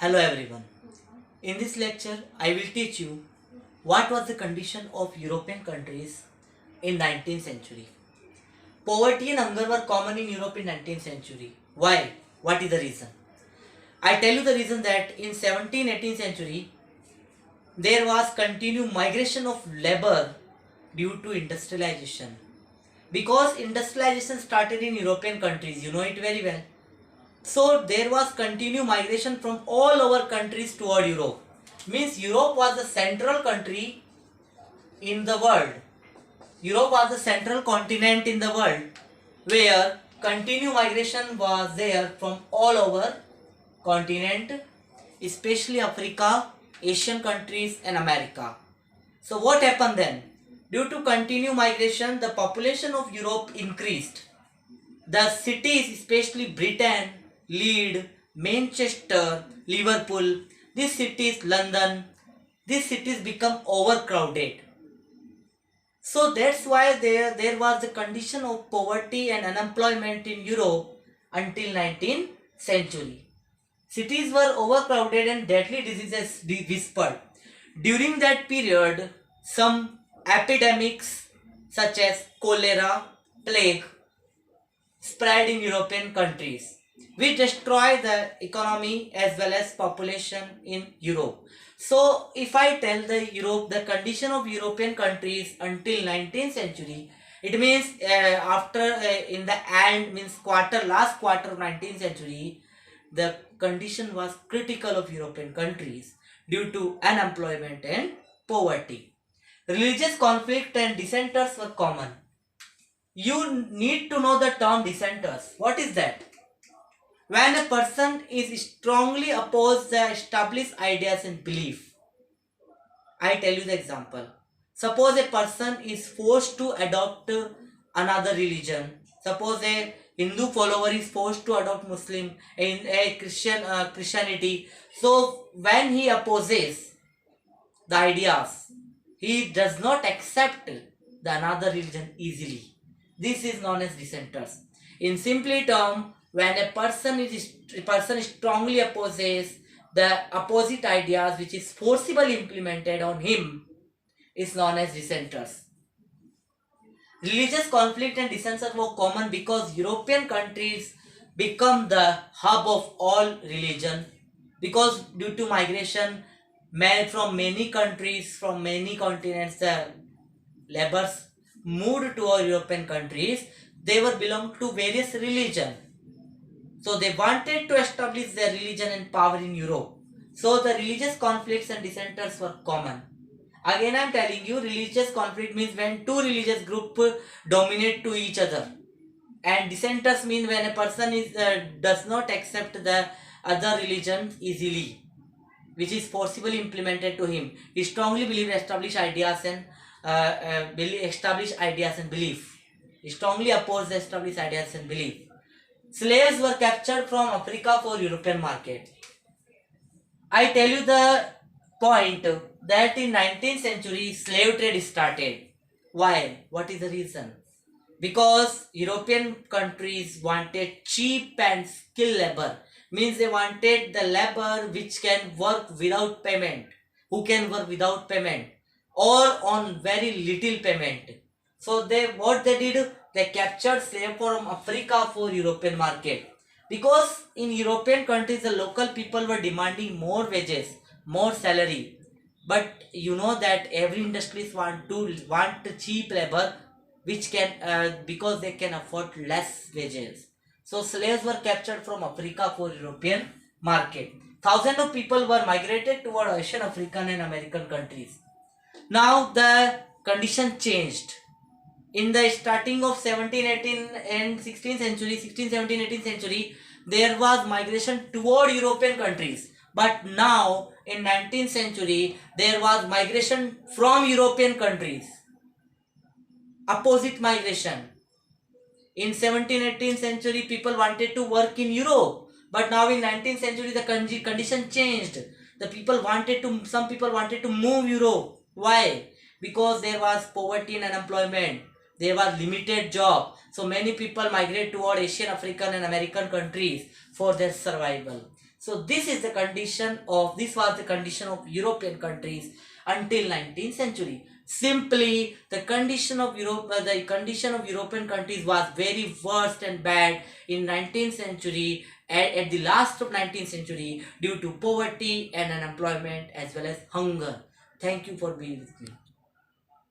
Hello everyone. In this lecture, I will teach you what was the condition of European countries in 19th century. Poverty and hunger were common in Europe in 19th century. Why? What is the reason? I tell you the reason that in 17th, 18th century, there was continued migration of labor due to industrialization. Because industrialization started in European countries, you know it very well. So there was continued migration from all over countries toward Europe. Means Europe was the central country in the world. Europe was the central continent in the world where continued migration was there from all over continent, especially Africa, Asian countries and America. So what happened then? Due to continued migration, the population of Europe increased. The cities, especially Britain, Leeds, Manchester, Liverpool, these cities, London, these cities become overcrowded. So that's why there was the condition of poverty and unemployment in Europe until 19th century. Cities were overcrowded and deadly diseases whispered. During that period, some epidemics such as cholera, plague, spread in European countries. We destroy the economy as well as population in Europe. So if I tell the condition of European countries until 19th century, it means after in the end means last quarter of 19th century, the condition was critical of European countries due to unemployment and poverty. Religious conflict and dissenters were common. You need to know the term dissenters. What is that? When a person is strongly opposed the established ideas and belief. I tell you the example. Suppose a person is forced to adopt another religion. Suppose a Hindu follower is forced to adopt Muslim in a Christianity. So when he opposes the ideas, he does not accept the another religion easily. This is known as dissenters. In simply term, when a person strongly opposes the opposite ideas which is forcibly implemented on him is known as dissenters. Religious conflict and dissenters were common because European countries become the hub of all religion, because due to migration from many countries, from many continents, the laborers moved to our European countries. They were belong to various religion. So they wanted to establish their religion and power in Europe. So the religious conflicts and dissenters were common. Again I am telling you, religious conflict means when two religious group dominate to each other. And dissenters mean when a person does not accept the other religion easily, which is forcibly implemented to him. He strongly believes established ideas and belief. He strongly opposed the established ideas and belief. Slaves were captured from Africa for European market. I tell you the point that in 19th century slave trade started. Why? What is the reason? Because European countries wanted cheap and skilled labor. Means they wanted the labor which can work without payment, who can work without payment or on very little payment. So what they did, they captured slave from Africa for European market. Because in European countries the local people were demanding more wages, more salary. But you know that every industries want cheap labor which can because they can afford less wages. So slaves were captured from Africa for European market. Thousands of people were migrated toward Asian, African and American countries. Now the condition changed. In the starting of 17, 18 and 16th century, 16, 17, 18th century, there was migration toward European countries. But now in 19th century, there was migration from European countries. Opposite migration. In 17, 18th century, people wanted to work in Europe. But now in 19th century, the condition changed. Some people wanted to move Europe. Why? Because there was poverty and unemployment. There was limited job. So many people migrate toward Asian, African and American countries for their survival. So this was the condition of European countries until 19th century. Simply, the condition of European countries was very worst and bad in 19th century, at the last of 19th century, due to poverty and unemployment as well as hunger. Thank you for being with me.